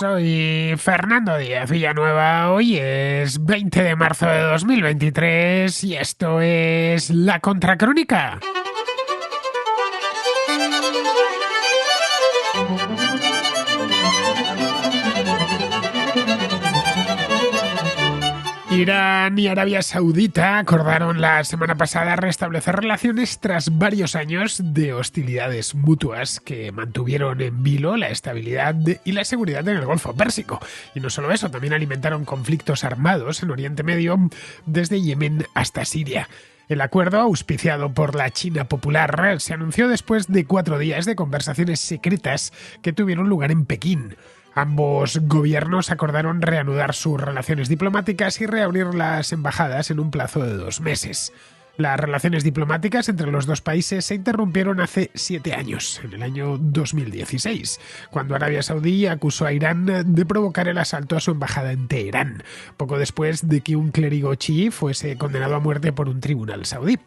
Soy Fernando Díaz Villanueva, hoy es 20 de marzo de 2023 y esto es La Contracrónica. Irán y Arabia Saudita acordaron la semana pasada restablecer relaciones tras varios años de hostilidades mutuas que mantuvieron en vilo la estabilidad y la seguridad en el Golfo Pérsico. Y no solo eso, también alimentaron conflictos armados en Oriente Medio, desde Yemen hasta Siria. El acuerdo, auspiciado por la China Popular, se anunció después de 4 días de conversaciones secretas que tuvieron lugar en Pekín. Ambos gobiernos acordaron reanudar sus relaciones diplomáticas y reabrir las embajadas en un plazo de 2 meses. Las relaciones diplomáticas entre los dos países se interrumpieron hace 7 años, en el año 2016, cuando Arabia Saudí acusó a Irán de provocar el asalto a su embajada en Teherán, poco después de que un clérigo chií fuese condenado a muerte por un tribunal saudí.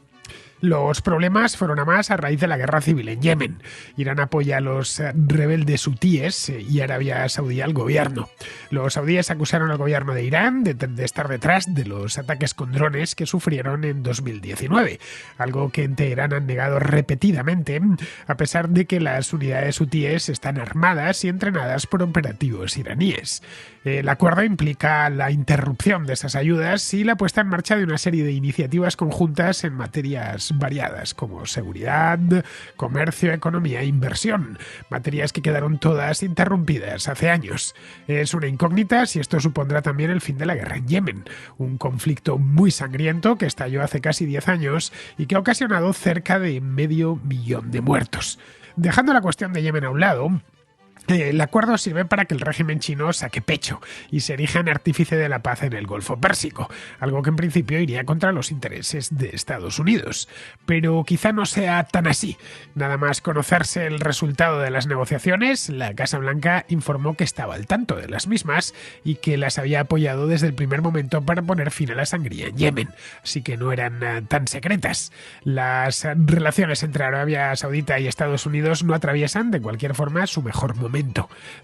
Los problemas fueron a más a raíz de la guerra civil en Yemen. Irán apoya a los rebeldes hutíes y Arabia Saudí al gobierno. Los saudíes acusaron al gobierno de Irán de estar detrás de los ataques con drones que sufrieron en 2019, algo que en Teherán han negado repetidamente, a pesar de que las unidades hutíes están armadas y entrenadas por operativos iraníes. El acuerdo implica la interrupción de esas ayudas y la puesta en marcha de una serie de iniciativas conjuntas en materias variadas como seguridad, comercio, economía e inversión, materias que quedaron todas interrumpidas hace años. Es una incógnita si esto supondrá también el fin de la guerra en Yemen, un conflicto muy sangriento que estalló hace casi 10 años y que ha ocasionado cerca de 500.000 de muertos. Dejando la cuestión de Yemen a un lado, el acuerdo sirve para que el régimen chino saque pecho y se erija en artífice de la paz en el Golfo Pérsico, algo que en principio iría contra los intereses de Estados Unidos. Pero quizá no sea tan así. Nada más conocerse el resultado de las negociaciones, la Casa Blanca informó que estaba al tanto de las mismas y que las había apoyado desde el primer momento para poner fin a la sangría en Yemen, así que no eran tan secretas. Las relaciones entre Arabia Saudita y Estados Unidos no atraviesan de cualquier forma su mejor momento.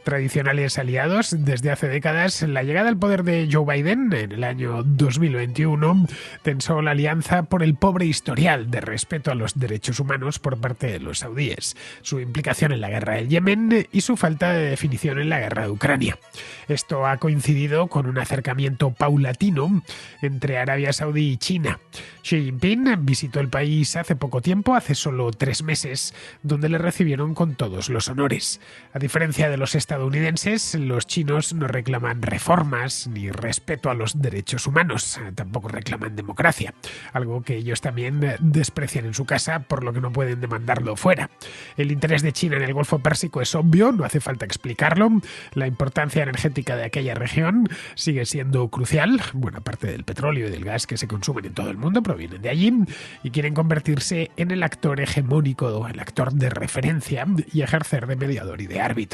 Tradicionales aliados desde hace décadas, la llegada al poder de Joe Biden en el año 2021 tensó la alianza por el pobre historial de respeto a los derechos humanos por parte de los saudíes, su implicación en la guerra del Yemen y su falta de definición en la guerra de Ucrania. Esto ha coincidido con un acercamiento paulatino entre Arabia Saudí y China. Xi Jinping visitó el país hace poco tiempo, hace solo 3 meses, donde le recibieron con todos los honores. A diferencia de los estadounidenses, los chinos no reclaman reformas ni respeto a los derechos humanos, tampoco reclaman democracia, algo que ellos también desprecian en su casa, por lo que no pueden demandarlo fuera. El interés de China en el Golfo Pérsico es obvio, no hace falta explicarlo. La importancia energética de aquella región sigue siendo crucial. Buena parte del petróleo y del gas que se consumen en todo el mundo provienen de allí y quieren convertirse en el actor hegemónico, el actor de referencia y ejercer de mediador y de árbitro.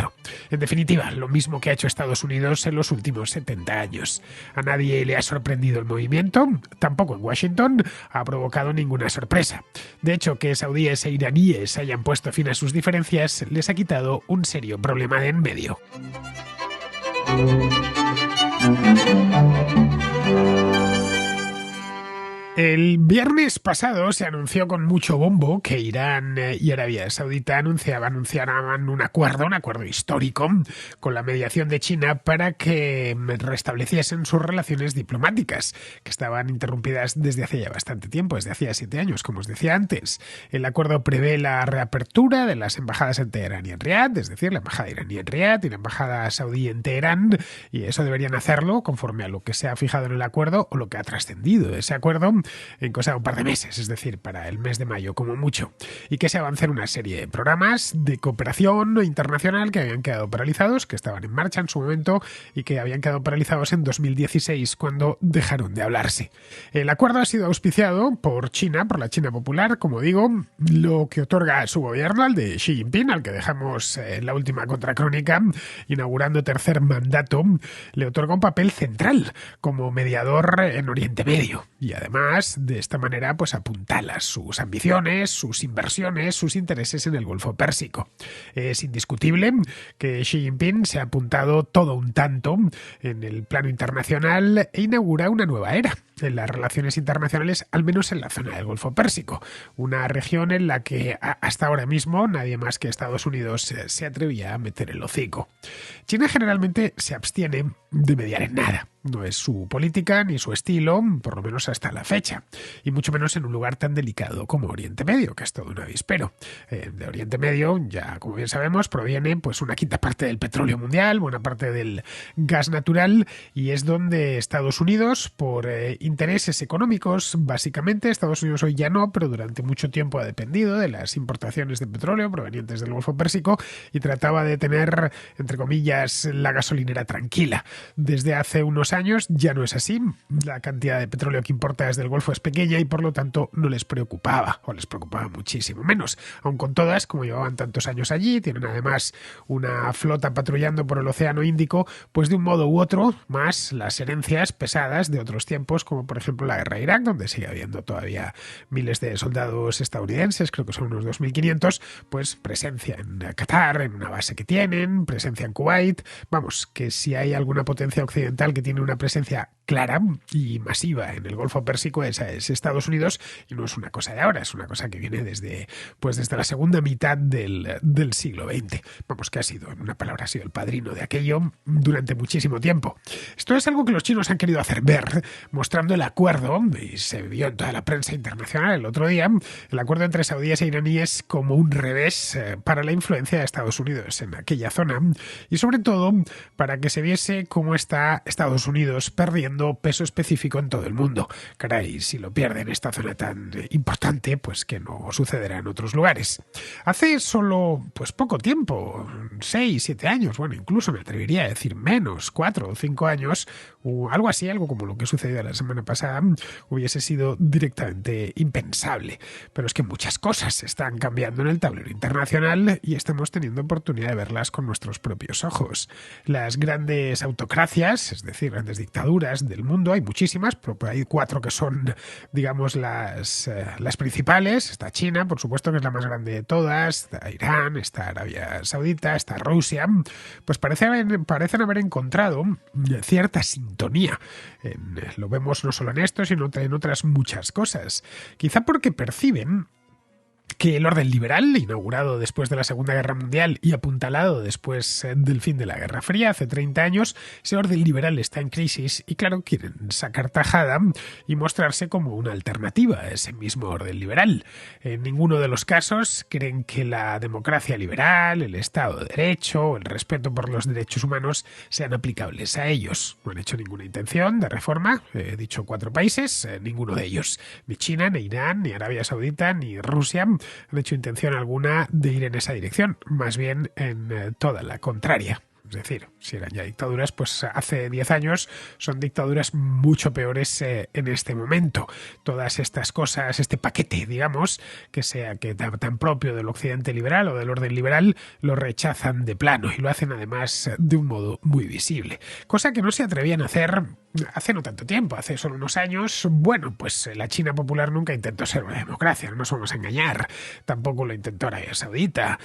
En definitiva, lo mismo que ha hecho Estados Unidos en los últimos 70 años. A nadie le ha sorprendido el movimiento, tampoco en Washington ha provocado ninguna sorpresa. De hecho, que saudíes e iraníes hayan puesto fin a sus diferencias les ha quitado un serio problema de en medio. El viernes pasado se anunció con mucho bombo que Irán y Arabia Saudita anunciaban un acuerdo histórico con la mediación de China para que restableciesen sus relaciones diplomáticas, que estaban interrumpidas desde hace ya bastante tiempo, desde hacía 7 años, como os decía antes. El acuerdo prevé la reapertura de las embajadas en Teherán y en Riad, es decir, la embajada iraní en Riad y la embajada saudí en Teherán, y eso deberían hacerlo conforme a lo que se ha fijado en el acuerdo o lo que ha trascendido de ese acuerdo en cosa de un par de meses, es decir, para el mes de mayo como mucho, y que se avance en una serie de programas de cooperación internacional que habían quedado paralizados, que estaban en marcha en su momento y que habían quedado paralizados en 2016 cuando dejaron de hablarse. El acuerdo ha sido auspiciado por China, por la China Popular, como digo, lo que otorga a su gobierno, al de Xi Jinping, al que dejamos en la última contracrónica, inaugurando 3er mandato, le otorga un papel central como mediador en Oriente Medio y además además de esta manera pues apuntala sus ambiciones, sus inversiones, sus intereses en el Golfo Pérsico. Es indiscutible que Xi Jinping se ha apuntado todo un tanto en el plano internacional e inaugura una nueva era en las relaciones internacionales, al menos en la zona del Golfo Pérsico, una región en la que hasta ahora mismo nadie más que Estados Unidos se atrevía a meter el hocico. China generalmente se abstiene de mediar en nada. No es su política ni su estilo, por lo menos hasta la fecha, y mucho menos en un lugar tan delicado como Oriente Medio, que es todo un avispero. De Oriente Medio, ya como bien sabemos, proviene pues una quinta parte del petróleo mundial, buena parte del gas natural, y es donde Estados Unidos, por intereses económicos, básicamente, Estados Unidos hoy ya no, pero durante mucho tiempo ha dependido de las importaciones de petróleo provenientes del Golfo Pérsico y trataba de tener, entre comillas, la gasolinera tranquila. Desde hace unos años ya no es así. La cantidad de petróleo que importa desde el Golfo es pequeña y por lo tanto no les preocupaba, o les preocupaba muchísimo menos. Aun con todas, como llevaban tantos años allí, tienen además una flota patrullando por el Océano Índico, pues de un modo u otro, más las herencias pesadas de otros tiempos, como por ejemplo la guerra de Irak, donde sigue habiendo todavía miles de soldados estadounidenses, creo que son unos 2.500, pues presencia en Qatar, en una base que tienen, presencia en Kuwait. Vamos, que si hay alguna potencia occidental que tiene una presencia clara y masiva en el Golfo Pérsico, esa es Estados Unidos, y no es una cosa de ahora, es una cosa que viene desde la segunda mitad del siglo XX. Vamos, que ha sido, en una palabra, ha sido el padrino de aquello durante muchísimo tiempo. Esto es algo que los chinos han querido hacer ver, mostrando el acuerdo, y se vio en toda la prensa internacional el otro día, el acuerdo entre saudíes e iraníes como un revés para la influencia de Estados Unidos en aquella zona, y sobre todo para que se viese cómo está Estados Unidos perdiendo peso específico en todo el mundo. Caray, si lo pierde en esta zona tan importante, pues que no sucederá en otros lugares. Hace solo pues poco tiempo, 6, 7 años, bueno, incluso me atrevería a decir menos, 4 o 5 años, o algo así, algo como lo que sucedió la semana pasada, hubiese sido directamente impensable. Pero es que muchas cosas están cambiando en el tablero internacional y estamos teniendo oportunidad de verlas con nuestros propios ojos. Las grandes autocracias, es decir, grandes dictaduras del mundo, hay muchísimas, pero hay 4 que son, digamos, las principales. Está China, por supuesto, que es la más grande de todas, está Irán, está Arabia Saudita, está Rusia. Pues parecen haber encontrado cierta sintonía. Lo vemos no solo en esto, sino en otras muchas cosas. Quizá porque perciben que el orden liberal, inaugurado después de la Segunda Guerra Mundial y apuntalado después del fin de la Guerra Fría, hace 30 años, ese orden liberal está en crisis y, claro, quieren sacar tajada y mostrarse como una alternativa a ese mismo orden liberal. En ninguno de los casos creen que la democracia liberal, el Estado de Derecho o el respeto por los derechos humanos sean aplicables a ellos. No han hecho ninguna intención de reforma, he dicho 4 países, ninguno de ellos, ni China, ni Irán, ni Arabia Saudita, ni Rusia, han hecho intención alguna de ir en esa dirección, más bien en toda la contraria. Es decir, si eran ya dictaduras, pues hace 10 años son dictaduras mucho peores en este momento. Todas estas cosas, este paquete, digamos, que tan propio del occidente liberal o del orden liberal, lo rechazan de plano y lo hacen además de un modo muy visible. Cosa que no se atrevían a hacer hace no tanto tiempo, hace solo unos años. Bueno, pues la China popular nunca intentó ser una democracia, no nos vamos a engañar. Tampoco lo intentó Arabia Saudita.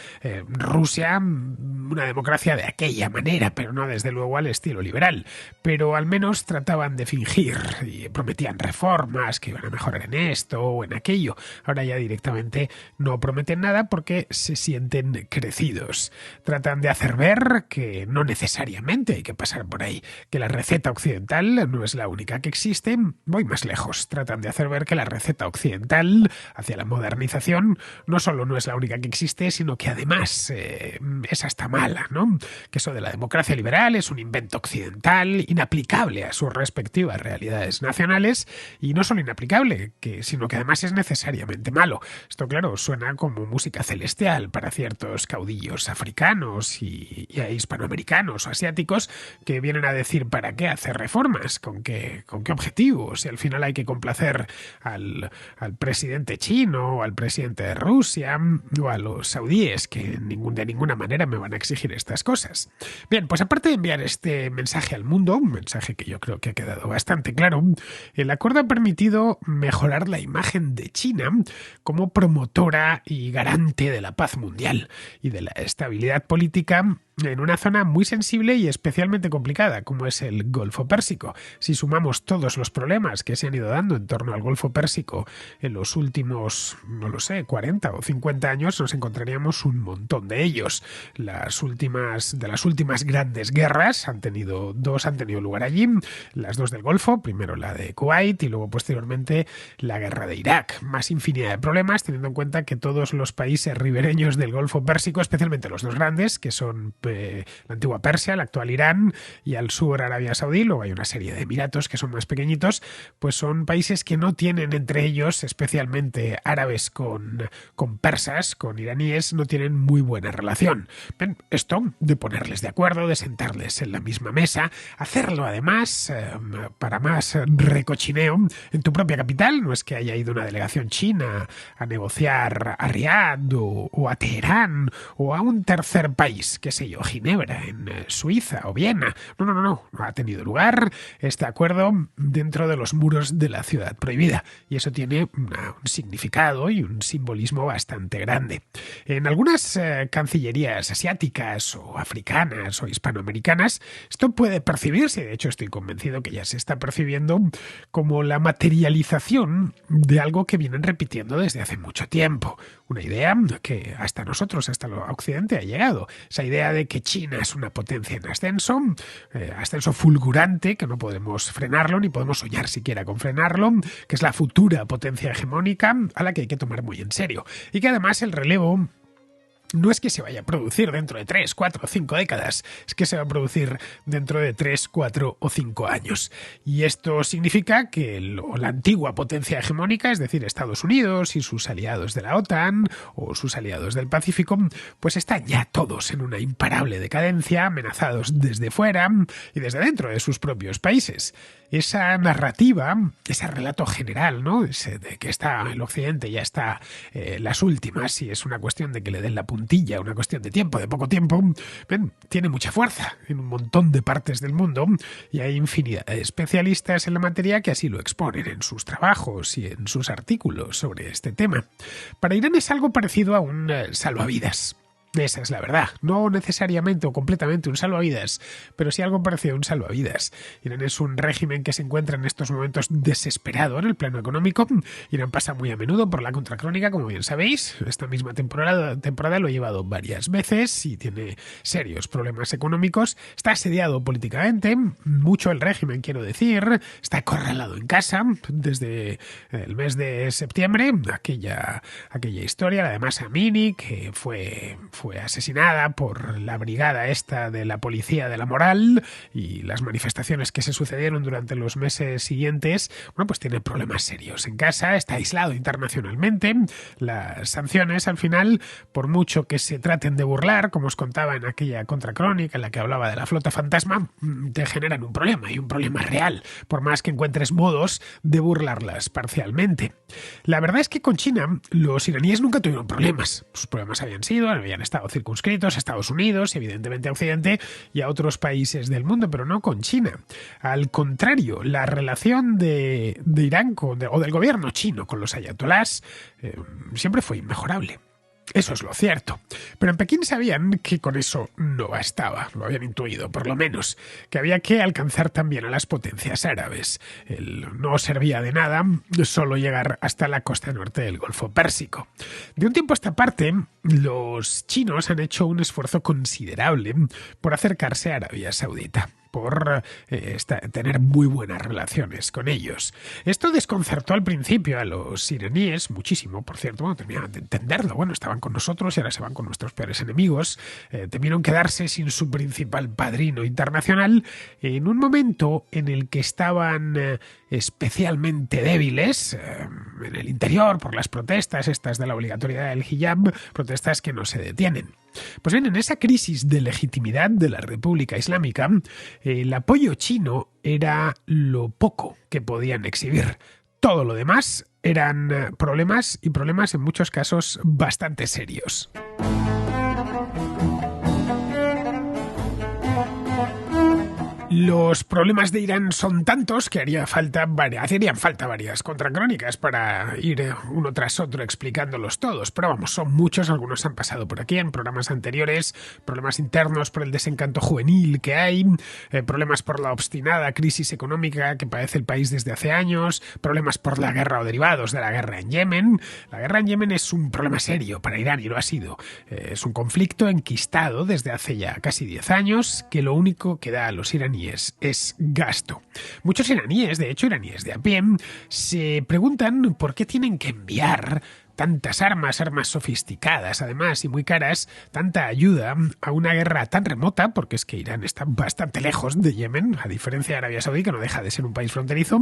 Rusia, una democracia de aquella manera, pero no desde luego al estilo liberal. Pero al menos trataban de fingir y prometían reformas que iban a mejorar en esto o en aquello. Ahora ya directamente no prometen nada porque se sienten crecidos. Tratan de hacer ver que no necesariamente hay que pasar por ahí, que la receta occidental no es la única que existe. Voy más lejos. Tratan de hacer ver que la receta occidental hacia la modernización no solo no es la única que existe, sino que además es hasta mala, ¿no? Que eso de la democracia liberal es un invento occidental inaplicable a sus respectivas realidades nacionales, y no solo inaplicable, sino que además es necesariamente malo. Esto, claro, suena como música celestial para ciertos caudillos africanos y hispanoamericanos o asiáticos que vienen a decir ¿para qué hacer reformas? ¿Con qué objetivo? Si al final hay que complacer al presidente chino o al presidente de Rusia o a los saudíes, que de ninguna manera me van a exigir estas cosas. Bien, pues aparte de enviar este mensaje al mundo, un mensaje que yo creo que ha quedado bastante claro, el acuerdo ha permitido mejorar la imagen de China como promotora y garante de la paz mundial y de la estabilidad política en una zona muy sensible y especialmente complicada, como es el Golfo Pérsico. Si sumamos todos los problemas que se han ido dando en torno al Golfo Pérsico en los últimos, no lo sé, 40 o 50 años, nos encontraríamos un montón de ellos. De las últimas grandes guerras dos han tenido lugar allí, las dos del Golfo, primero la de Kuwait y luego posteriormente la guerra de Irak. Más infinidad de problemas, teniendo en cuenta que todos los países ribereños del Golfo Pérsico, especialmente los dos grandes, que son la antigua Persia, el actual Irán, y al sur Arabia Saudí, luego hay una serie de emiratos que son más pequeñitos, pues son países que no tienen entre ellos, especialmente árabes con persas, con iraníes, no tienen muy buena relación. Bien, esto de ponerles de acuerdo, de sentarles en la misma mesa, hacerlo además para más recochineo en tu propia capital, no es que haya ido una delegación china a negociar a Riad o a Teherán o a un tercer país, qué sé yo, Ginebra, en Suiza o Viena. No ha tenido lugar este acuerdo dentro de los muros de la ciudad prohibida y eso tiene un significado y un simbolismo bastante grande. En algunas cancillerías asiáticas o africanas o hispanoamericanas esto puede percibirse, de hecho estoy convencido que ya se está percibiendo como la materialización de algo que vienen repitiendo desde hace mucho tiempo. Una idea que hasta nosotros, hasta el Occidente ha llegado. Esa idea de que China es una potencia en ascenso fulgurante, que no podemos frenarlo, ni podemos soñar siquiera con frenarlo, que es la futura potencia hegemónica a la que hay que tomar muy en serio. Y que además el relevo no es que se vaya a producir dentro de 3, 4 o 5 décadas, es que se va a producir dentro de 3, 4 o 5 años. Y esto significa que la antigua potencia hegemónica, es decir, Estados Unidos y sus aliados de la OTAN o sus aliados del Pacífico, pues están ya todos en una imparable decadencia, amenazados desde fuera y desde dentro de sus propios países. Esa narrativa, ese relato general, ¿no? Ese de que está el Occidente ya está las últimas y es una cuestión de que le den la puntilla, una cuestión de tiempo, de poco tiempo, tiene mucha fuerza en un montón de partes del mundo y hay infinidad de especialistas en la materia que así lo exponen en sus trabajos y en sus artículos sobre este tema. Para Irán es algo parecido a un salvavidas. Esa es la verdad. No necesariamente o completamente un salvavidas, pero sí algo parecido a un salvavidas. Irán es un régimen que se encuentra en estos momentos desesperado en el plano económico. Irán pasa muy a menudo por la contracrónica, como bien sabéis. Esta misma temporada lo ha llevado varias veces y tiene serios problemas económicos. Está asediado políticamente, mucho el régimen, quiero decir. Está acorralado en casa desde el mes de septiembre. Aquella historia, la de Mahsa Amini, que fue asesinada por la brigada esta de la policía de la moral y las manifestaciones que se sucedieron durante los meses siguientes, bueno, pues tiene problemas serios en casa, está aislado internacionalmente. Las sanciones, al final, por mucho que se traten de burlar, como os contaba en aquella contracrónica en la que hablaba de la flota fantasma, te generan un problema y un problema real, por más que encuentres modos de burlarlas parcialmente. La verdad es que con China los iraníes nunca tuvieron problemas. Sus problemas habían estado circunscritos a Estados Unidos, evidentemente a Occidente y a otros países del mundo, pero no con China. Al contrario, la relación de Irán o del gobierno chino con los ayatolás siempre fue inmejorable. Eso es lo cierto. Pero en Pekín sabían que con eso no bastaba, lo habían intuido por lo menos, que había que alcanzar también a las potencias árabes. No servía de nada solo llegar hasta la costa norte del Golfo Pérsico. De un tiempo a esta parte, los chinos han hecho un esfuerzo considerable por acercarse a Arabia Saudita, por tener muy buenas relaciones con ellos. Esto desconcertó al principio a los iraníes muchísimo, por cierto, bueno, terminaban de entenderlo, bueno, estaban con nosotros y ahora se van con nuestros peores enemigos, temieron quedarse sin su principal padrino internacional en un momento en el que estaban especialmente débiles en el interior por las protestas estas de la obligatoriedad del hijab, protestas que no se detienen. Pues bien, en esa crisis de legitimidad de la República Islámica, el apoyo chino era lo poco que podían exhibir. Todo lo demás eran problemas y problemas en muchos casos bastante serios. Los problemas de Irán son tantos que harían falta varias contracrónicas para ir uno tras otro explicándolos todos. Pero vamos, son muchos, algunos han pasado por aquí en programas anteriores, problemas internos por el desencanto juvenil que hay, problemas por la obstinada crisis económica que padece el país desde hace años, problemas por la guerra o derivados de la guerra en Yemen. La guerra en Yemen es un problema serio para Irán y lo ha sido. Es un conflicto enquistado desde hace ya casi 10 años que lo único que da a los iraníes es gasto. Muchos iraníes, de hecho iraníes de a pie, se preguntan por qué tienen que enviar tantas armas sofisticadas, además, y muy caras, tanta ayuda a una guerra tan remota, porque es que Irán está bastante lejos de Yemen, a diferencia de Arabia Saudí, que no deja de ser un país fronterizo,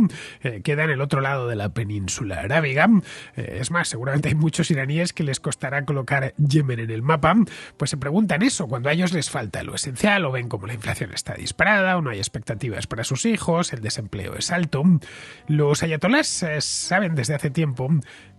queda en el otro lado de la península arábiga. Es más, seguramente hay muchos iraníes que les costará colocar Yemen en el mapa, pues se preguntan eso, cuando a ellos les falta lo esencial, o ven como la inflación está disparada, o no hay expectativas para sus hijos, el desempleo es alto. Los ayatolás saben desde hace tiempo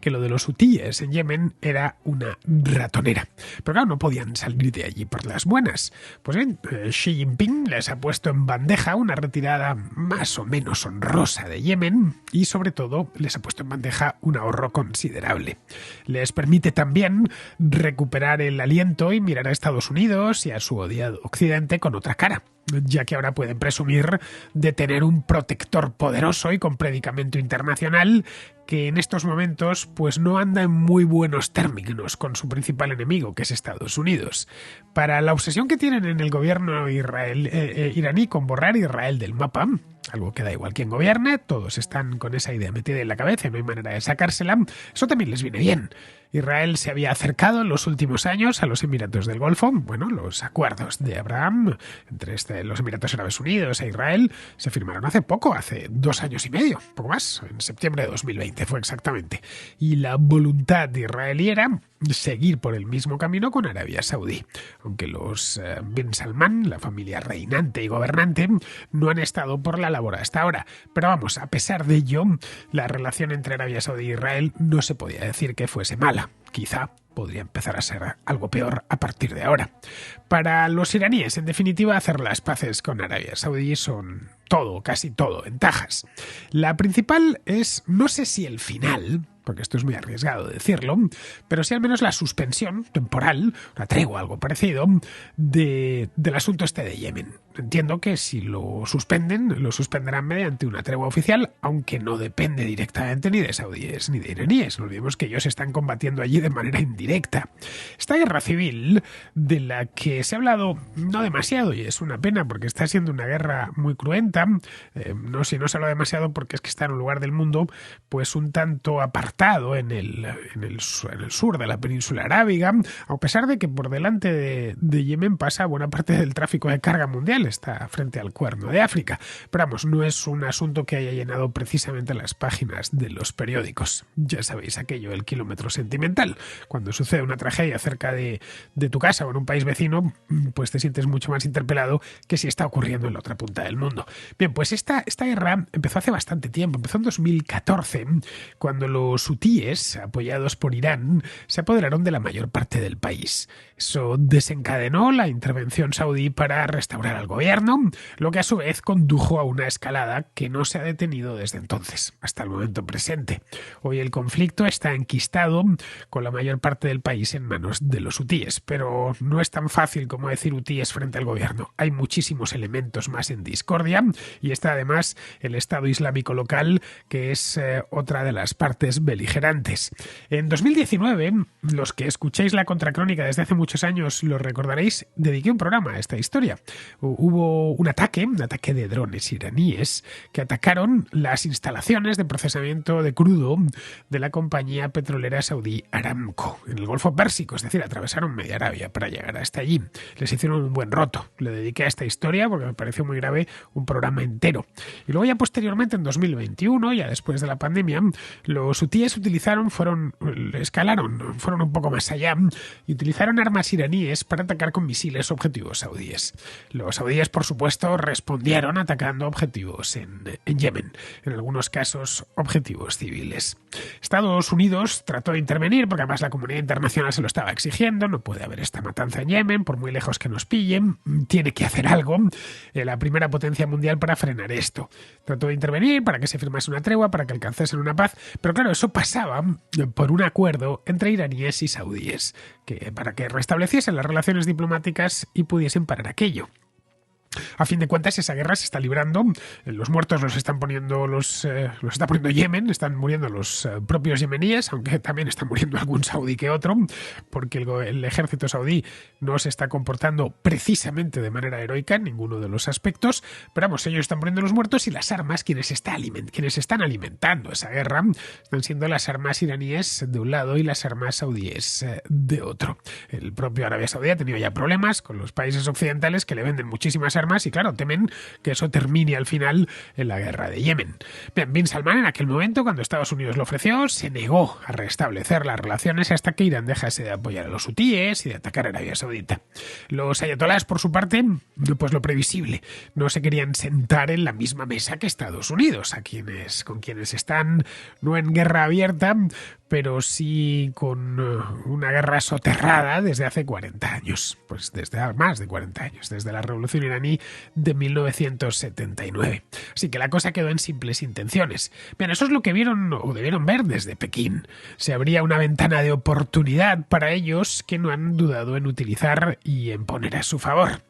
que lo de los hutíes en Yemen era una ratonera. Pero claro, no podían salir de allí por las buenas. Pues bien, Xi Jinping les ha puesto en bandeja una retirada más o menos honrosa de Yemen y sobre todo les ha puesto en bandeja un ahorro considerable. Les permite también recuperar el aliento y mirar a Estados Unidos y a su odiado Occidente con otra cara, ya que ahora pueden presumir de tener un protector poderoso y con predicamento internacional que en estos momentos pues no anda en muy buenos términos con su principal enemigo, que es Estados Unidos. Para la obsesión que tienen en el gobierno iraní con borrar Israel del mapa, algo que da igual quién gobierne, todos están con esa idea metida en la cabeza y no hay manera de sacársela, eso también les viene bien. Israel se había acercado en los últimos años a los Emiratos del Golfo. Bueno, los acuerdos de Abraham entre los Emiratos Árabes Unidos e Israel se firmaron hace poco, hace 2 años y medio, poco más, en septiembre de 2020 fue exactamente. Y la voluntad israelí era seguir por el mismo camino con Arabia Saudí. Aunque los bin Salman, la familia reinante y gobernante, no han estado por la labor hasta ahora. Pero vamos, a pesar de ello, la relación entre Arabia Saudí e Israel no se podía decir que fuese mala. Quizá podría empezar a ser algo peor a partir de ahora. Para los iraníes, en definitiva, hacer las paces con Arabia Saudí son todo, casi todo, ventajas. La principal es, no sé si el final, porque esto es muy arriesgado decirlo, pero sí al menos la suspensión temporal, una tregua, algo parecido, del asunto este de Yemen. Entiendo que si lo suspenden, lo suspenderán mediante una tregua oficial, aunque no depende directamente ni de saudíes ni de iraníes. No olvidemos que ellos están combatiendo allí de manera indirecta. Esta guerra civil, de la que se ha hablado no demasiado, y es una pena porque está siendo una guerra muy cruenta, no se habla demasiado porque es que está en un lugar del mundo pues un tanto apartado en el sur de la península arábiga, a pesar de que por delante de Yemen pasa buena parte del tráfico de carga mundial, está frente al Cuerno de África. Pero vamos, no es un asunto que haya llenado precisamente las páginas de los periódicos. Ya sabéis aquello, el kilómetro sentimental. Cuando sucede una tragedia cerca de tu casa o en un país vecino, pues te sientes mucho más interpelado que si está ocurriendo en la otra punta del mundo. Bien, pues esta guerra empezó hace bastante tiempo, empezó en 2014, cuando los hutíes, apoyados por Irán, se apoderaron de la mayor parte del país. Eso desencadenó la intervención saudí para restaurar al gobierno, lo que a su vez condujo a una escalada que no se ha detenido desde entonces, hasta el momento presente. Hoy el conflicto está enquistado con la mayor parte del país en manos de los hutíes, pero no es tan fácil como decir hutíes frente al gobierno. Hay muchísimos elementos más en discordia y está además el Estado Islámico local, que es otra de las partes beligerantes. En 2019, los que escucháis la contracrónica desde hace muchos años lo recordaréis, dediqué un programa a esta historia. Hubo un ataque de drones iraníes que atacaron las instalaciones de procesamiento de crudo de la compañía petrolera saudí Aramco en el Golfo Pérsico, es decir, atravesaron media Arabia para llegar hasta allí. Les hicieron un buen roto. Le dediqué a esta historia porque me pareció muy grave, un programa entero. Y luego ya posteriormente, en 2021, ya después de la pandemia, los hutíes fueron un poco más allá y utilizaron armas iraníes para atacar con misiles objetivos saudíes. Los saudíes, por supuesto, respondieron atacando objetivos en Yemen, en algunos casos objetivos civiles. Estados Unidos trató de intervenir porque además la comunidad internacional se lo estaba exigiendo, no puede haber esta matanza en Yemen, por muy lejos que nos pillen, tiene que hacer algo, la primera potencia mundial, para frenar esto. Trató de intervenir para que se firmase una tregua, para que alcanzasen una paz, pero claro, eso pasaba por un acuerdo entre iraníes y saudíes, para que restableciesen las relaciones diplomáticas y pudiesen parar aquello. A fin de cuentas, esa guerra se está librando. Los muertos los está poniendo Yemen, están muriendo los propios yemeníes, aunque también está muriendo algún saudí que otro, porque el ejército saudí no se está comportando precisamente de manera heroica en ninguno de los aspectos. Pero vamos, ellos están poniendo los muertos, y las armas, quienes están alimentando esa guerra, están siendo las armas iraníes de un lado y las armas saudíes de otro. El propio Arabia Saudí ha tenido ya problemas con los países occidentales, que le venden muchísimas armas, y claro, temen que eso termine al final en la guerra de Yemen. Bien, Bin Salman, en aquel momento, cuando Estados Unidos lo ofreció, se negó a restablecer las relaciones hasta que Irán dejase de apoyar a los hutíes y de atacar a Arabia Saudita. Los ayatolás, por su parte, pues lo previsible, no se querían sentar en la misma mesa que Estados Unidos, con quienes están no en guerra abierta, pero sí con una guerra soterrada desde hace 40 años, pues desde más de 40 años, desde la Revolución iraní de 1979. Así que la cosa quedó en simples intenciones. Bien, eso es lo que vieron o debieron ver desde Pekín. Se abría una ventana de oportunidad para ellos que no han dudado en utilizar y en poner a su favor.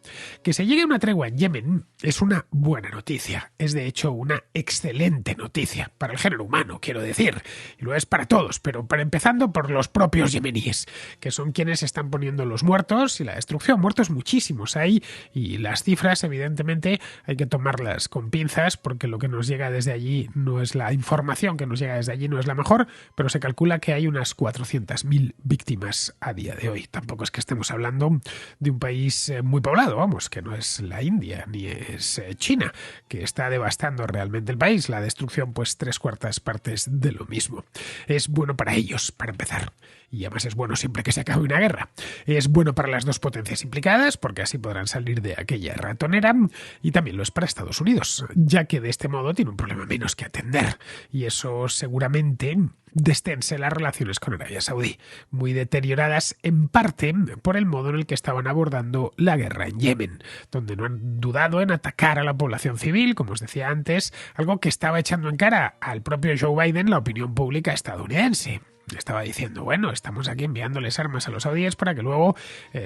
Que se llegue a una tregua en Yemen es una buena noticia, es de hecho una excelente noticia para el género humano, quiero decir, y lo es para todos, pero empezando por los propios yemeníes, que son quienes están poniendo los muertos y la destrucción. Muertos muchísimos hay, y las cifras evidentemente hay que tomarlas con pinzas, porque lo que nos llega desde allí no es la información que nos llega desde allí, no es la mejor, pero se calcula que hay unas 400.000 víctimas a día de hoy. Tampoco es que estemos hablando de un país muy poblado, vamos, que no es la India ni es China, que está devastando realmente el país. La destrucción, pues 3/4 partes de lo mismo. Es bueno para ellos, para empezar. Y además es bueno siempre que se acabe una guerra. Es bueno para las dos potencias implicadas, porque así podrán salir de aquella ratonera, y también lo es para Estados Unidos, ya que de este modo tiene un problema menos que atender, y eso seguramente destense las relaciones con Arabia Saudí, muy deterioradas en parte por el modo en el que estaban abordando la guerra en Yemen, donde no han dudado en atacar a la población civil, como os decía antes, algo que estaba echando en cara al propio Joe Biden la opinión pública estadounidense. Estaba diciendo, bueno, estamos aquí enviándoles armas a los saudíes para que luego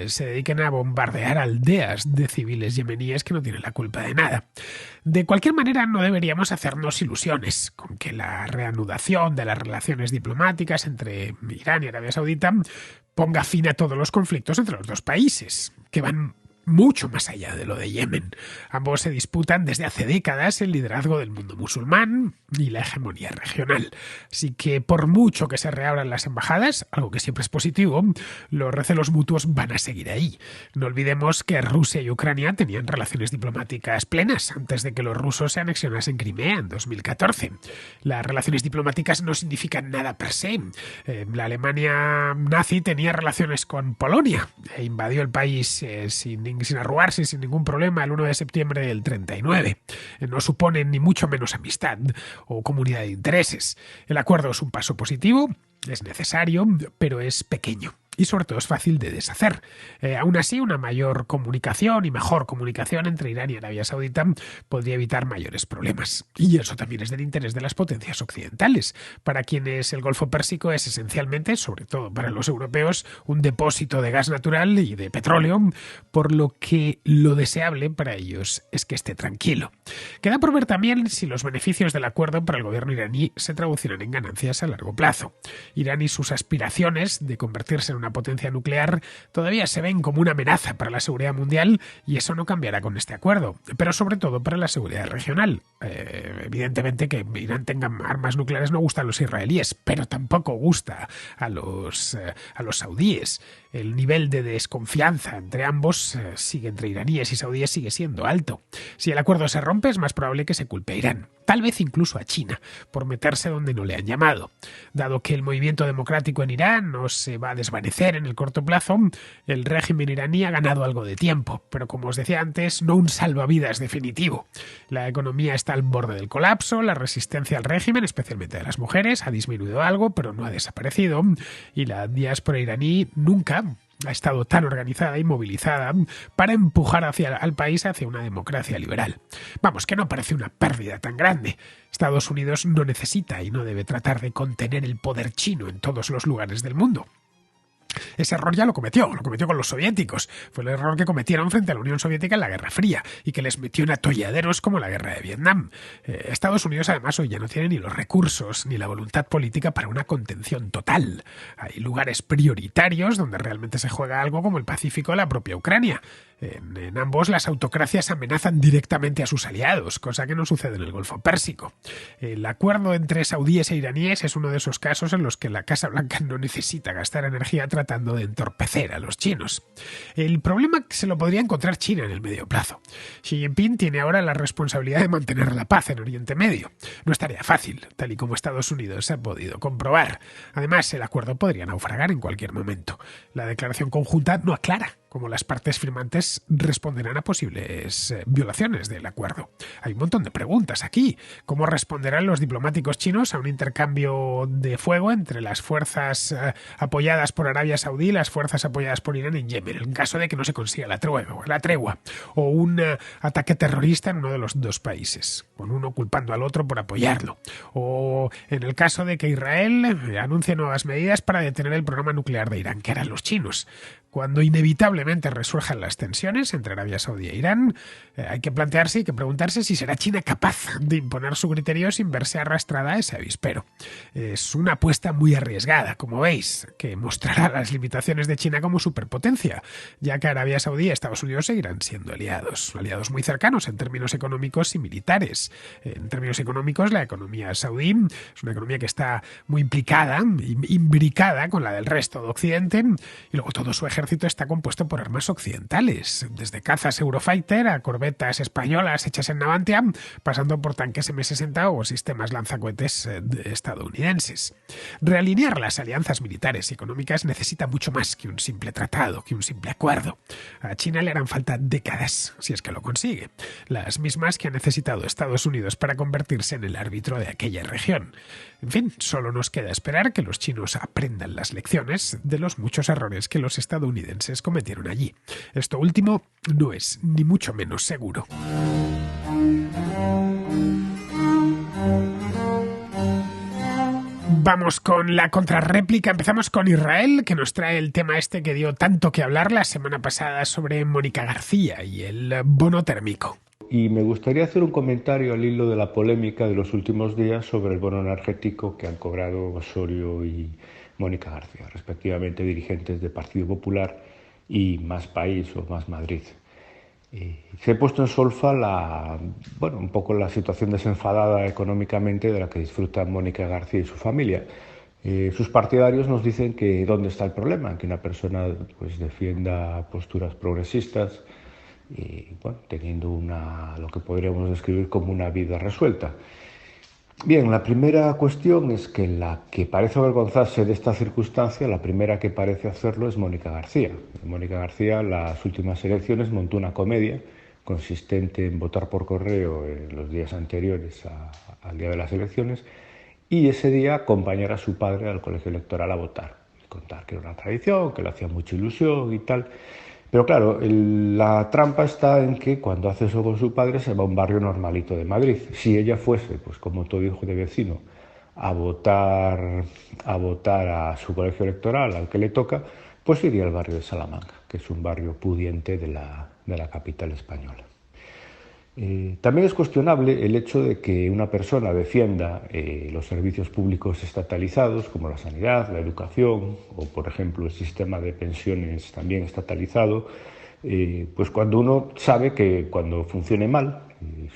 se dediquen a bombardear aldeas de civiles yemeníes que no tienen la culpa de nada. De cualquier manera, no deberíamos hacernos ilusiones con que la reanudación de las relaciones diplomáticas entre Irán y Arabia Saudita ponga fin a todos los conflictos entre los dos países, que van mucho más allá de lo de Yemen. Ambos se disputan desde hace décadas el liderazgo del mundo musulmán y la hegemonía regional. Así que por mucho que se reabran las embajadas, algo que siempre es positivo, los recelos mutuos van a seguir ahí. No olvidemos que Rusia y Ucrania tenían relaciones diplomáticas plenas antes de que los rusos se anexionasen Crimea en 2014. Las relaciones diplomáticas no significan nada per se. La Alemania nazi tenía relaciones con Polonia e invadió el país sin arrugarse, sin ningún problema, el 1 de septiembre del 39. No suponen ni mucho menos amistad o comunidad de intereses. El acuerdo es un paso positivo, es necesario, pero es pequeño. Y sobre todo es fácil de deshacer. Aún así, una mayor comunicación y mejor comunicación entre Irán y Arabia Saudita podría evitar mayores problemas. Y eso también es del interés de las potencias occidentales, para quienes el Golfo Pérsico es esencialmente, sobre todo para los europeos, un depósito de gas natural y de petróleo, por lo que lo deseable para ellos es que esté tranquilo. Queda por ver también si los beneficios del acuerdo para el gobierno iraní se traducirán en ganancias a largo plazo. Irán y sus aspiraciones de convertirse en una potencia nuclear todavía se ven como una amenaza para la seguridad mundial, y eso no cambiará con este acuerdo, pero sobre todo para la seguridad regional. Evidentemente que Irán tenga armas nucleares no gusta a los israelíes, pero tampoco gusta a los saudíes. El nivel de desconfianza entre ambos entre iraníes y saudíes sigue siendo alto. Si el acuerdo se rompe, es más probable que se culpe a Irán, tal vez incluso a China, por meterse donde no le han llamado. Dado que el movimiento democrático en Irán no se va a desvanecer en el corto plazo, el régimen iraní ha ganado algo de tiempo, pero como os decía antes, no un salvavidas definitivo. La economía está al borde del colapso, la resistencia al régimen, especialmente de las mujeres, ha disminuido algo, pero no ha desaparecido, y la diáspora iraní nunca ha estado tan organizada y movilizada para empujar al país hacia una democracia liberal. Vamos, que no parece una pérdida tan grande. Estados Unidos no necesita y no debe tratar de contener el poder chino en todos los lugares del mundo. Ese error ya lo cometió con los soviéticos. Fue el error que cometieron frente a la Unión Soviética en la Guerra Fría y que les metió en atolladeros como la Guerra de Vietnam. Estados Unidos, además, hoy ya no tiene ni los recursos ni la voluntad política para una contención total. Hay lugares prioritarios donde realmente se juega algo como el Pacífico o la propia Ucrania. En ambos las autocracias amenazan directamente a sus aliados, cosa que no sucede en el Golfo Pérsico. El acuerdo entre saudíes e iraníes es uno de esos casos en los que la Casa Blanca no necesita gastar energía tratando de entorpecer a los chinos. El problema se lo podría encontrar China en el medio plazo. Xi Jinping tiene ahora la responsabilidad de mantener la paz en Oriente Medio. No es tarea fácil, tal y como Estados Unidos ha podido comprobar. Además, el acuerdo podría naufragar en cualquier momento. La declaración conjunta no aclara cómo las partes firmantes responderán a posibles violaciones del acuerdo. Hay un montón de preguntas aquí. ¿Cómo responderán los diplomáticos chinos a un intercambio de fuego entre las fuerzas apoyadas por Arabia Saudí y las fuerzas apoyadas por Irán en Yemen, en caso de que no se consiga la tregua, o un ataque terrorista en uno de los dos países, con uno culpando al otro por apoyarlo, o en el caso de que Israel anuncie nuevas medidas para detener el programa nuclear de Irán, que harán los chinos? Cuando inevitablemente resurjan las tensiones entre Arabia Saudí e Irán, hay que plantearse y que preguntarse si será China capaz de imponer su criterio sin verse arrastrada a ese avispero. Es una apuesta muy arriesgada, como veis, que mostrará las limitaciones de China como superpotencia, ya que Arabia Saudí y Estados Unidos seguirán siendo aliados muy cercanos en términos económicos y militares. En términos económicos, la economía saudí es una economía que está muy imbricada con la del resto de Occidente, y luego todo su ejército está compuesto por armas occidentales, desde cazas Eurofighter a corbetas españolas hechas en Navantia, pasando por tanques M60 o sistemas lanzacohetes estadounidenses. Realinear las alianzas militares y económicas necesita mucho más que un simple tratado, que un simple acuerdo. A China le harán falta décadas, si es que lo consigue, las mismas que ha necesitado Estados Unidos para convertirse en el árbitro de aquella región. En fin, solo nos queda esperar que los chinos aprendan las lecciones de los muchos errores que los estadounidenses cometieron allí. Esto último no es ni mucho menos seguro. Vamos con la contrarréplica. Empezamos con Israel, que nos trae el tema este que dio tanto que hablar la semana pasada sobre Mónica García y el bono térmico. Y me gustaría hacer un comentario al hilo de la polémica de los últimos días sobre el bono energético que han cobrado Osorio y Mónica García, respectivamente dirigentes de Partido Popular y Más País o Más Madrid. Se ha puesto en solfa un poco la situación desenfadada económicamente de la que disfrutan Mónica García y su familia. Sus partidarios nos dicen que dónde está el problema, que una persona pues defienda posturas progresistas y teniendo lo que podríamos describir como una vida resuelta. Bien, la primera cuestión es que la que parece avergonzarse de esta circunstancia, la primera que parece hacerlo es Mónica García. Mónica García, en las últimas elecciones, montó una comedia consistente en votar por correo en los días anteriores al día de las elecciones y ese día acompañar a su padre al colegio electoral a votar. Contar que era una tradición, que le hacía mucha ilusión y tal. Pero claro, la trampa está en que cuando hace eso con su padre se va a un barrio normalito de Madrid. Si ella fuese, pues como todo hijo de vecino, a votar a su colegio electoral, al que le toca, pues iría al barrio de Salamanca, que es un barrio pudiente de la capital española. También es cuestionable el hecho de que una persona defienda los servicios públicos estatalizados como la sanidad, la educación o, por ejemplo, el sistema de pensiones también estatalizado, pues cuando uno sabe que cuando funcione mal,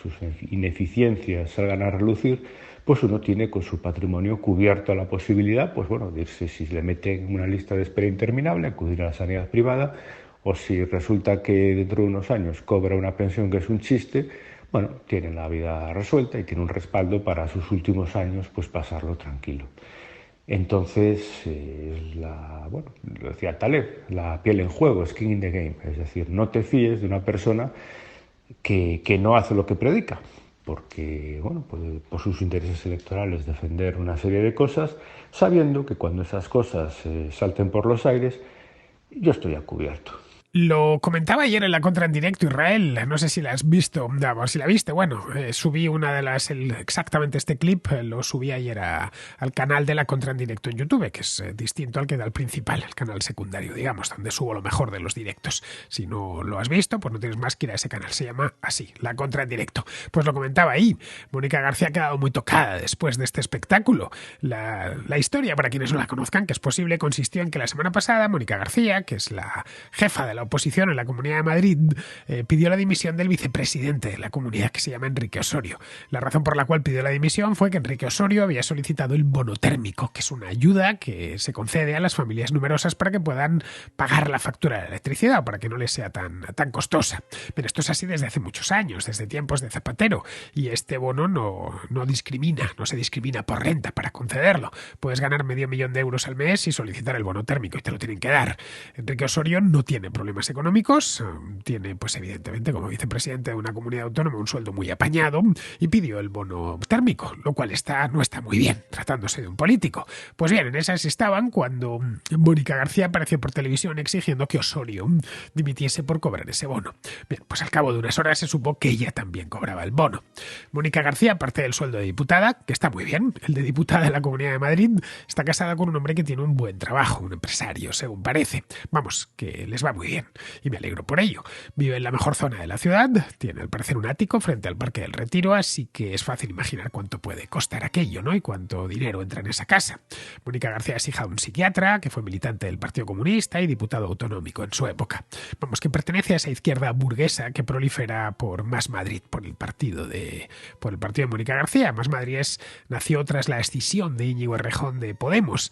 sus ineficiencias salgan a relucir, pues uno tiene con su patrimonio cubierto la posibilidad, de irse, si le meten una lista de espera interminable, acudir a la sanidad privada, o si resulta que dentro de unos años cobra una pensión que es un chiste, tiene la vida resuelta y tiene un respaldo para sus últimos años, pues pasarlo tranquilo. Entonces, lo decía Taleb, la piel en juego, skin in the game, es decir, no te fíes de una persona que no hace lo que predica, porque puede por sus intereses electorales defender una serie de cosas, sabiendo que cuando esas cosas salten por los aires, Yo estoy a cubierto. Lo comentaba ayer en la Contra en Directo, Israel, no sé si la has visto, si la viste, bueno, subí una de exactamente este clip, lo subí ayer al canal de la Contra en Directo en YouTube, que es distinto al que da el principal, el canal secundario, digamos, donde subo lo mejor de los directos. Si no lo has visto, pues no tienes más que ir a ese canal, se llama así, la Contra en Directo. Pues lo comentaba ahí, Mónica García ha quedado muy tocada después de este espectáculo. La historia, para quienes no la conozcan, que es posible, consistió en que la semana pasada Mónica García, que es la jefa de la oposición en la Comunidad de Madrid, pidió la dimisión del vicepresidente de la comunidad, que se llama Enrique Osorio. La razón por la cual pidió la dimisión fue que Enrique Osorio había solicitado el bono térmico, que es una ayuda que se concede a las familias numerosas para que puedan pagar la factura de la electricidad, para que no les sea tan costosa. Pero esto es así desde hace muchos años, desde tiempos de Zapatero, y este bono no discrimina, no se discrimina por renta para concederlo. Puedes ganar $500,000 al mes y solicitar el bono térmico y te lo tienen que dar. Enrique Osorio no tiene problemas económicos, tiene pues evidentemente como vicepresidente de una comunidad autónoma un sueldo muy apañado y pidió el bono térmico, lo cual no está muy bien, tratándose de un político. Pues bien, en esas estaban cuando Mónica García apareció por televisión exigiendo que Osorio dimitiese por cobrar ese bono. Bien, pues al cabo de unas horas se supo que ella también cobraba el bono. Mónica García, aparte del sueldo de diputada, que está muy bien, el de diputada de la Comunidad de Madrid, está casada con un hombre que tiene un buen trabajo, un empresario, según parece. Vamos, que les va muy bien. Y me alegro por ello. Vive en la mejor zona de la ciudad, tiene al parecer un ático frente al Parque del Retiro, así que es fácil imaginar cuánto puede costar aquello, ¿no? Y cuánto dinero entra en esa casa. Mónica García es hija de un psiquiatra que fue militante del Partido Comunista y diputado autonómico en su época. Vamos, que pertenece a esa izquierda burguesa que prolifera por Más Madrid, por el partido de Mónica García. Más Madrid nació tras la escisión de Íñigo Errejón de Podemos.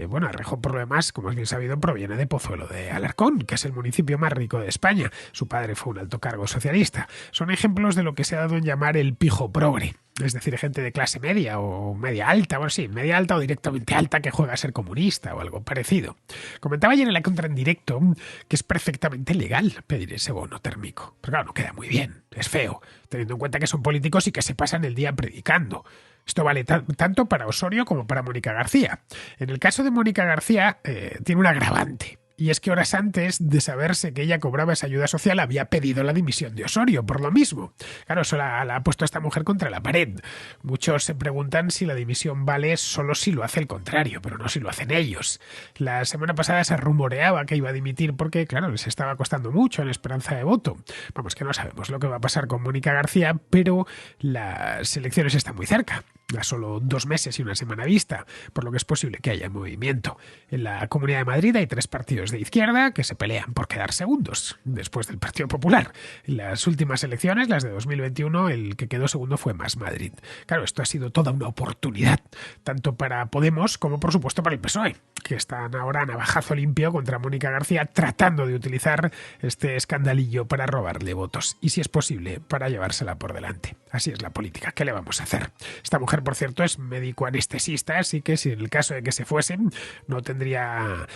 Bueno, Errejón, por lo demás, como es bien sabido, proviene de Pozuelo de Alarcón, que es el municipio más rico de España. Su padre fue un alto cargo socialista. Son ejemplos de lo que se ha dado en llamar el pijo progre, es decir, gente de clase media o media alta, bueno, sí, media alta o directamente alta que juega a ser comunista o algo parecido. Comentaba ayer en la Contra en Directo que es perfectamente legal pedir ese bono térmico. Pero claro, no queda muy bien, es feo, teniendo en cuenta que son políticos y que se pasan el día predicando. Esto vale tanto para Osorio como para Mónica García. En el caso de Mónica García, tiene un agravante. Y es que horas antes de saberse que ella cobraba esa ayuda social había pedido la dimisión de Osorio por lo mismo. Claro, eso la ha puesto a esta mujer contra la pared. Muchos se preguntan si la dimisión vale solo si lo hace el contrario, pero no si lo hacen ellos. La semana pasada se rumoreaba que iba a dimitir porque, claro, les estaba costando mucho en esperanza de voto. Vamos, que no sabemos lo que va a pasar con Mónica García, pero las elecciones están muy cerca. A solo 2 meses y una semana vista, por lo que es posible que haya movimiento. En la Comunidad de Madrid hay 3 partidos de izquierda que se pelean por quedar segundos, después del Partido Popular. En las últimas elecciones, las de 2021, el que quedó segundo fue Más Madrid. Claro, esto ha sido toda una oportunidad, tanto para Podemos como, por supuesto, para el PSOE, que están ahora a navajazo limpio contra Mónica García, tratando de utilizar este escandalillo para robarle votos y, si es posible, para llevársela por delante. Así es la política, ¿qué le vamos a hacer? Esta mujer, por cierto, es médico anestesista, así que si en el caso de que se fuesen, no tendría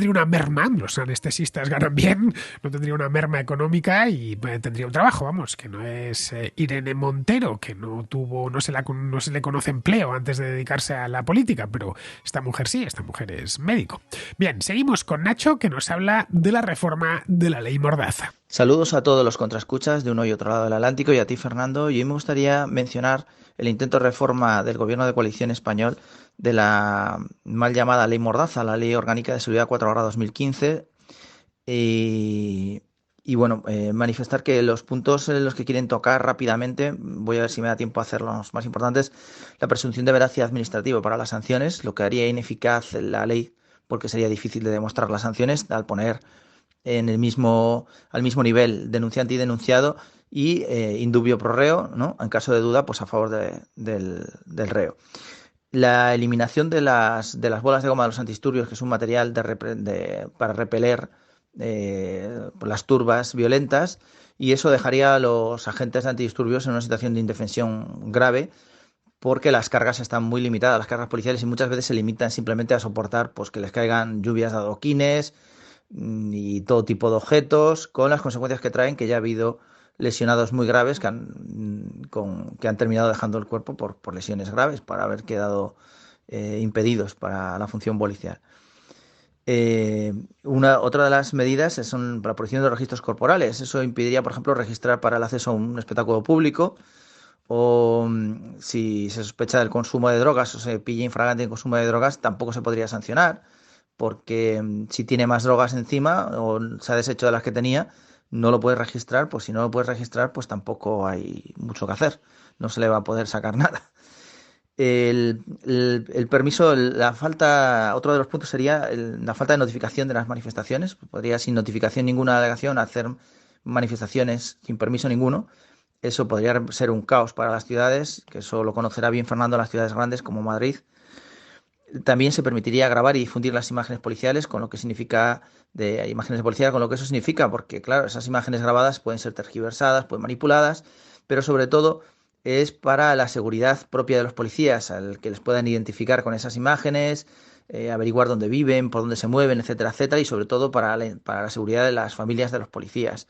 una merma, los anestesistas ganan bien, no tendría una merma económica y tendría un trabajo, vamos, que no es Irene Montero, que no se le conoce empleo antes de dedicarse a la política, pero esta mujer sí, esta mujer es médico. Bien, seguimos con Nacho, que nos habla de la reforma de la ley Mordaza. Saludos a todos los contraescuchas de uno y otro lado del Atlántico y a ti, Fernando. Y hoy me gustaría mencionar el intento de reforma del gobierno de coalición español de la mal llamada Ley Mordaza, la Ley Orgánica de Seguridad 4/2015. Y bueno, manifestar que los puntos en los que quieren tocar rápidamente, voy a ver si me da tiempo a hacer los más importantes, la presunción de veracidad administrativa para las sanciones, lo que haría ineficaz la ley porque sería difícil de demostrar las sanciones al poner al mismo nivel denunciante y denunciado y indubio pro reo, ¿no? En caso de duda, pues a favor del reo. La eliminación de las bolas de goma de los antidisturbios, que es un material para repeler las turbas violentas, y eso dejaría a los agentes de antidisturbios en una situación de indefensión grave, porque las cargas están muy limitadas, las cargas policiales, y muchas veces se limitan simplemente a soportar pues que les caigan lluvias de adoquines y todo tipo de objetos, con las consecuencias que traen, que ya ha habido lesionados muy graves que han terminado dejando el cuerpo por lesiones graves, para haber quedado impedidos para la función policial. Otra de las medidas son la prohibición de los registros corporales. Eso impediría, por ejemplo, registrar para el acceso a un espectáculo público o si se sospecha del consumo de drogas o se pilla infragante en consumo de drogas, tampoco se podría sancionar, porque si tiene más drogas encima o se ha deshecho de las que tenía, no lo puedes registrar, pues si no lo puedes registrar, pues tampoco hay mucho que hacer, no se le va a poder sacar nada. El permiso, la falta, otro de los puntos sería la falta de notificación de las manifestaciones. Podría, sin notificación ninguna delegación, hacer manifestaciones sin permiso ninguno. Eso podría ser un caos para las ciudades, que eso lo conocerá bien Fernando, las ciudades grandes como Madrid. También se permitiría grabar y difundir las imágenes policiales, con lo que significa de imágenes de policía, con lo que eso significa, porque claro, esas imágenes grabadas pueden ser tergiversadas, pueden manipuladas, pero sobre todo es para la seguridad propia de los policías, al que les puedan identificar con esas imágenes, averiguar dónde viven, por dónde se mueven, etcétera, etcétera, y sobre todo para la seguridad de las familias de los policías,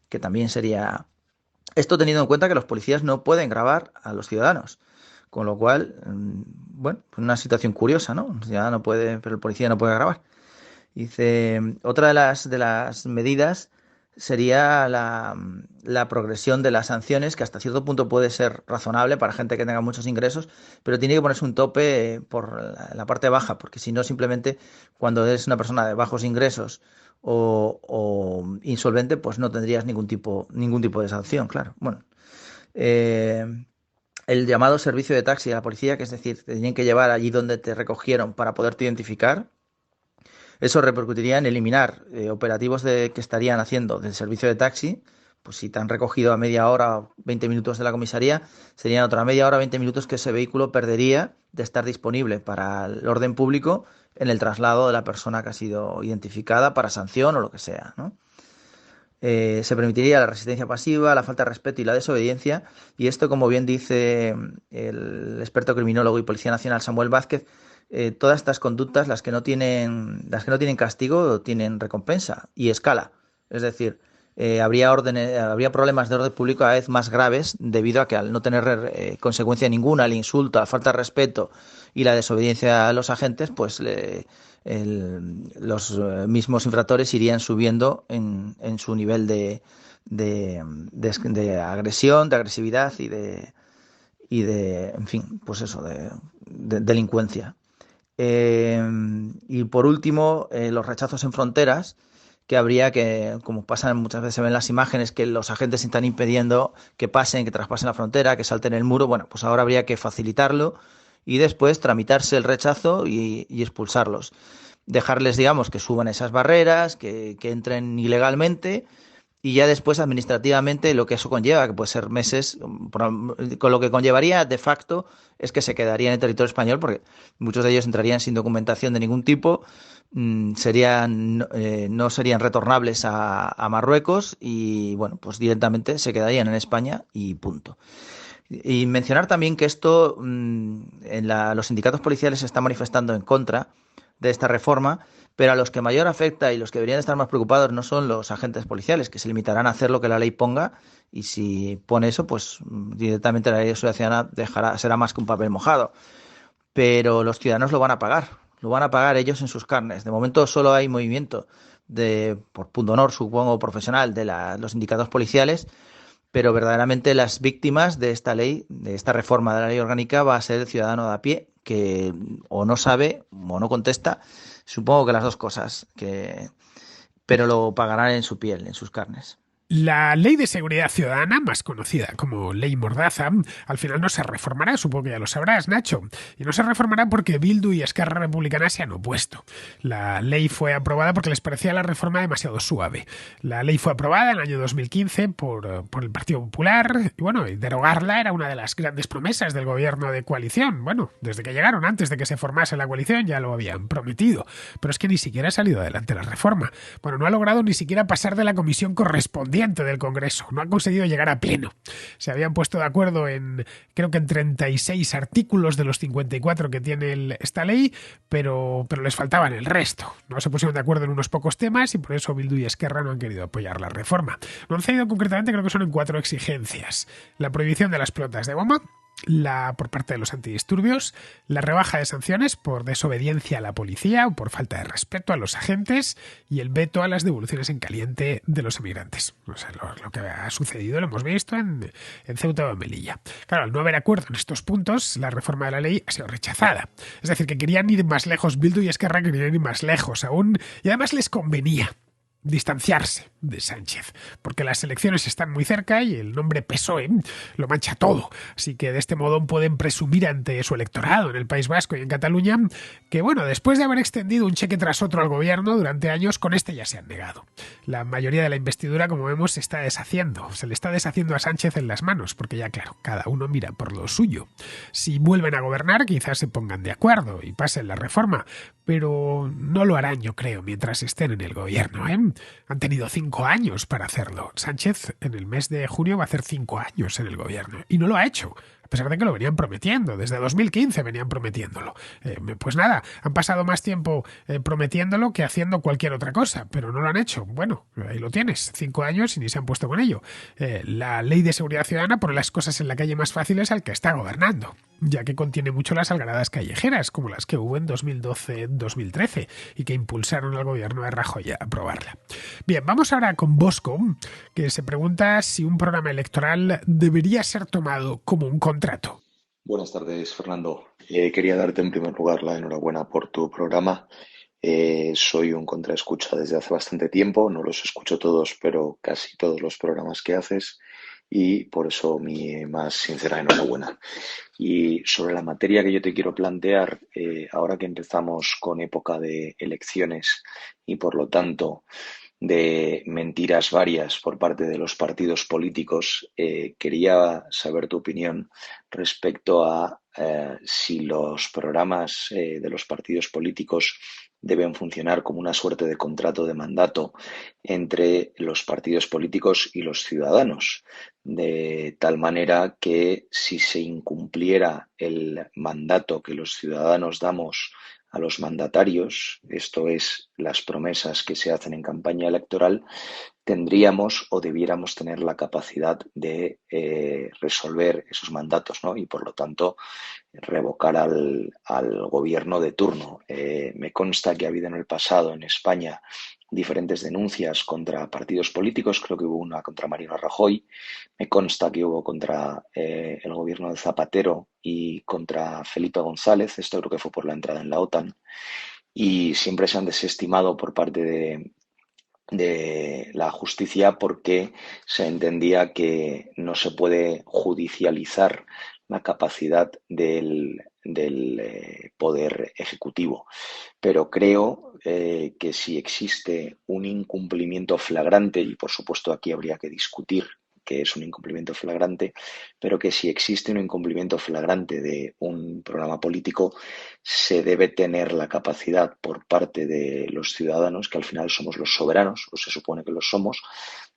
que también sería esto teniendo en cuenta que los policías no pueden grabar a los ciudadanos. Con lo cual, bueno, pues una situación curiosa, ¿no? El ciudadano puede, pero el policía no puede grabar. Dice, otra de las medidas sería la progresión de las sanciones, que hasta cierto punto puede ser razonable para gente que tenga muchos ingresos, pero tiene que ponerse un tope por la parte baja, porque si no, simplemente cuando eres una persona de bajos ingresos o insolvente, pues no tendrías ningún tipo de sanción, claro. Bueno, eh, el llamado servicio de taxi de la policía, que es decir, te tenían que llevar allí donde te recogieron para poderte identificar. Eso repercutiría en eliminar operativos que estarían haciendo del servicio de taxi. Pues si te han recogido a media hora o 20 minutos de la comisaría, serían otra media hora, 20 minutos que ese vehículo perdería de estar disponible para el orden público en el traslado de la persona que ha sido identificada para sanción o lo que sea, ¿no? Se permitiría la resistencia pasiva, la falta de respeto y la desobediencia. Y esto, como bien dice el experto criminólogo y policía nacional Samuel Vázquez, todas estas conductas, las que no tienen castigo, tienen recompensa y escala. Es decir, habría problemas de orden público cada vez más graves debido a que al no tener consecuencia ninguna, el insulto, la falta de respeto y la desobediencia a los agentes, pues los mismos infractores irían subiendo en su nivel de agresión, de agresividad y de, en fin, pues eso, de delincuencia. Y por último, los rechazos en fronteras, que habría que, como pasa muchas veces se ven las imágenes, que los agentes están impidiendo que pasen, que traspasen la frontera, que salten el muro. Bueno, pues ahora habría que facilitarlo y después tramitarse el rechazo y expulsarlos. Dejarles, digamos, que suban esas barreras, que entren ilegalmente y ya después administrativamente lo que eso conlleva, que puede ser meses, con lo que conllevaría de facto es que se quedarían en territorio español porque muchos de ellos entrarían sin documentación de ningún tipo, no serían retornables a Marruecos y bueno, pues directamente se quedarían en España y punto. Y mencionar también que esto, los sindicatos policiales se están manifestando en contra de esta reforma, pero a los que mayor afecta y los que deberían estar más preocupados no son los agentes policiales, que se limitarán a hacer lo que la ley ponga, y si pone eso, pues directamente la ley de seguridad ciudadana será más que un papel mojado. Pero los ciudadanos lo van a pagar ellos en sus carnes. De momento solo hay movimiento por punto honor, supongo, profesional de los sindicatos policiales, pero verdaderamente las víctimas de esta ley, de esta reforma de la ley orgánica, va a ser el ciudadano de a pie, que o no sabe o no contesta, supongo que las dos cosas, pero lo pagarán en su piel, en sus carnes. La Ley de Seguridad Ciudadana, más conocida como Ley Mordaza, al final no se reformará, supongo que ya lo sabrás, Nacho. Y no se reformará porque Bildu y Esquerra Republicana se han opuesto. La ley fue aprobada porque les parecía la reforma demasiado suave. La ley fue aprobada en el año 2015 por el Partido Popular y bueno, derogarla era una de las grandes promesas del gobierno de coalición. Bueno, desde que llegaron, antes de que se formase la coalición, ya lo habían prometido. Pero es que ni siquiera ha salido adelante la reforma. Bueno, no ha logrado ni siquiera pasar de la comisión correspondiente del Congreso. No ha conseguido llegar a pleno. Se habían puesto de acuerdo creo que en 36 artículos de los 54 que tiene esta ley, pero les faltaban el resto. No se pusieron de acuerdo en unos pocos temas y por eso Bildu y Esquerra no han querido apoyar la reforma. No han cedido concretamente, creo que son en 4 exigencias. La prohibición de las pelotas de goma, por parte de los antidisturbios, la rebaja de sanciones por desobediencia a la policía o por falta de respeto a los agentes y el veto a las devoluciones en caliente de los emigrantes. O sea, lo que ha sucedido lo hemos visto en Ceuta o en Melilla. Claro, al no haber acuerdo en estos puntos, la reforma de la ley ha sido rechazada. Es decir, que querían ir más lejos, Bildu y Esquerra querían ir más lejos aún, y además les convenía distanciarse de Sánchez, porque las elecciones están muy cerca y el nombre PSOE lo mancha todo. Así que de este modo pueden presumir ante su electorado en el País Vasco y en Cataluña que, bueno, después de haber extendido un cheque tras otro al gobierno durante años, con este ya se han negado. La mayoría de la investidura, como vemos, se está deshaciendo. Se le está deshaciendo a Sánchez en las manos, porque ya, claro, cada uno mira por lo suyo. Si vuelven a gobernar, quizás se pongan de acuerdo y pasen la reforma, pero no lo harán, yo creo, mientras estén en el gobierno, ¿eh? Han tenido 5 años para hacerlo. Sánchez en el mes de junio va a hacer 5 años en el gobierno y no lo ha hecho, a pesar de que lo venían prometiendo. Desde 2015 venían prometiéndolo. Pues nada, han pasado más tiempo prometiéndolo que haciendo cualquier otra cosa, pero no lo han hecho. Bueno, ahí lo tienes, 5 años y ni se han puesto con ello. La ley de seguridad ciudadana pone las cosas en la calle más fáciles al que está gobernando, ya que contiene mucho las algaradas callejeras, como las que hubo en 2012-2013 y que impulsaron al gobierno de Rajoy a aprobarla. Bien, vamos ahora con Bosco, que se pregunta si un programa electoral debería ser tomado como un contrato. Buenas tardes, Fernando. Quería darte en primer lugar la enhorabuena por tu programa. Soy un contraescucha desde hace bastante tiempo, no los escucho todos, pero casi todos los programas que haces, y por eso mi más sincera enhorabuena. Y sobre la materia que yo te quiero plantear, ahora que empezamos con época de elecciones y por lo tanto de mentiras varias por parte de los partidos políticos, quería saber tu opinión respecto a si los programas de los partidos políticos deben funcionar como una suerte de contrato de mandato entre los partidos políticos y los ciudadanos, de tal manera que si se incumpliera el mandato que los ciudadanos damos a los mandatarios, esto es, las promesas que se hacen en campaña electoral, tendríamos o debiéramos tener la capacidad de resolver esos mandatos, ¿no? Y por lo tanto revocar al gobierno de turno. Me consta que ha habido en el pasado en España diferentes denuncias contra partidos políticos, creo que hubo una contra Mariano Rajoy, me consta que hubo contra el gobierno de Zapatero y contra Felipe González, esto creo que fue por la entrada en la OTAN, y siempre se han desestimado por parte de la justicia porque se entendía que no se puede judicializar la capacidad del poder ejecutivo. Pero creo que si existe un incumplimiento flagrante, y por supuesto aquí habría que discutir que es un incumplimiento flagrante, pero que si existe un incumplimiento flagrante de un programa político, se debe tener la capacidad por parte de los ciudadanos, que al final somos los soberanos, o se supone que lo somos,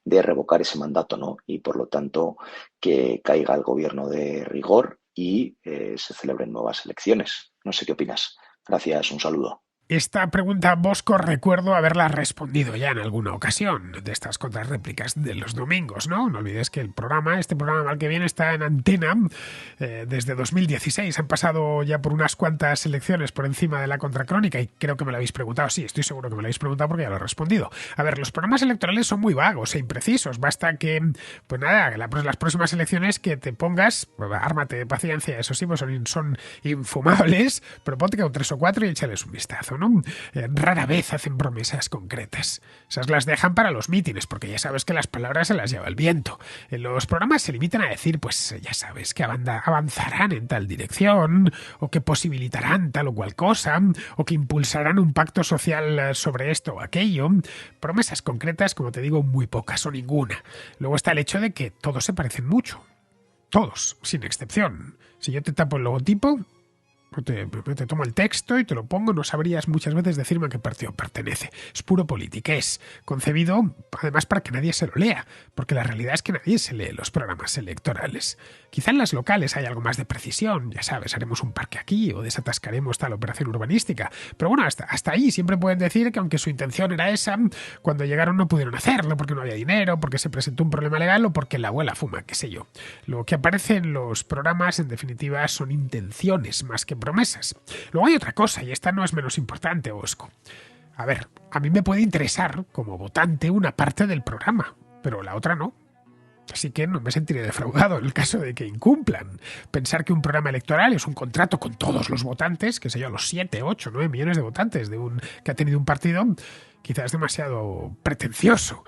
de revocar ese mandato, ¿no? Y por lo tanto que caiga el gobierno de rigor y se celebren nuevas elecciones. No sé qué opinas. Gracias, un saludo. Esta pregunta, Bosco, recuerdo haberla respondido ya en alguna ocasión de estas contrarréplicas de los domingos, ¿no? No olvides que este programa al que viene está en antena desde 2016. Han pasado ya por unas cuantas elecciones por encima de la contracrónica y creo que me lo habéis preguntado. Sí, estoy seguro que me lo habéis preguntado porque ya lo he respondido. A ver, los programas electorales son muy vagos e imprecisos. Basta que, pues nada, las próximas elecciones que te pongas, ármate de paciencia, eso sí, pues son infumables, pero ponte que 3 o 4 y échales un vistazo, ¿no? Rara vez hacen promesas concretas. Esas las dejan para los mítines, porque ya sabes que las palabras se las lleva el viento. Los programas se limitan a decir, pues ya sabes, que avanzarán en tal dirección, o que posibilitarán tal o cual cosa, o que impulsarán un pacto social sobre esto o aquello. Promesas concretas, como te digo, muy pocas o ninguna. Luego está el hecho de que todos se parecen mucho. Todos, sin excepción. Si yo te tapo el logotipo, Te tomo el texto y te lo pongo, no sabrías muchas veces decirme a qué partido pertenece. Es puro politiqués, concebido además para que nadie se lo lea, porque la realidad es que nadie se lee los programas electorales. Quizá en las locales hay algo más de precisión, ya sabes, haremos un parque aquí o desatascaremos tal operación urbanística, pero bueno, hasta ahí siempre pueden decir que aunque su intención era esa, cuando llegaron no pudieron hacerlo porque no había dinero, porque se presentó un problema legal o porque la abuela fuma, qué sé yo. Lo que aparece en los programas, en definitiva, son intenciones más que promesas. Luego hay otra cosa, y esta no es menos importante, Bosco. A ver, a mí me puede interesar, como votante, una parte del programa, pero la otra no. Así que no me sentiré defraudado en el caso de que incumplan. Pensar que un programa electoral es un contrato con todos los votantes, que sé yo, los 7, 8, 9 millones de votantes que ha tenido un partido, quizás es demasiado pretencioso.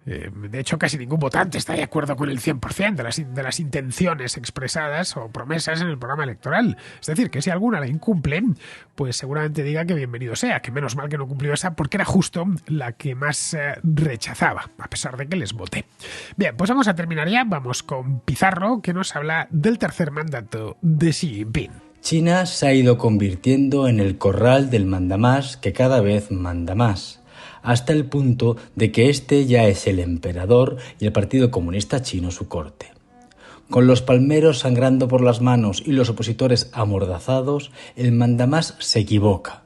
De hecho, casi ningún votante está de acuerdo con el 100% de las intenciones expresadas o promesas en el programa electoral. Es decir, que si alguna la incumplen, pues seguramente diga que bienvenido sea, que menos mal que no cumplió esa, porque era justo la que más rechazaba, a pesar de que les voté. Bien, pues vamos a terminar ya. Vamos con Pizarro, que nos habla del tercer mandato de Xi Jinping. China se ha ido convirtiendo en el corral del mandamás que cada vez manda más, hasta el punto de que este ya es el emperador y el Partido Comunista Chino su corte. Con los palmeros sangrando por las manos y los opositores amordazados, el mandamás se equivoca,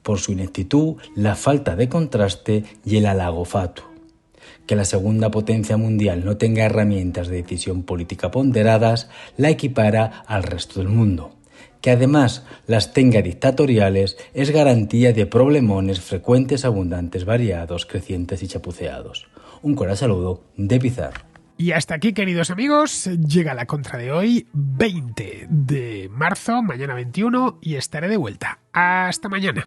por su ineptitud, la falta de contraste y el halago fatuo. Que la segunda potencia mundial no tenga herramientas de decisión política ponderadas la equipara al resto del mundo. Que además las tenga dictatoriales es garantía de problemones frecuentes, abundantes, variados, crecientes y chapuceados. Un cordial saludo de Pizarro. Y hasta aquí, queridos amigos, llega la contra de hoy, 20 de marzo, mañana 21, y estaré de vuelta. Hasta mañana.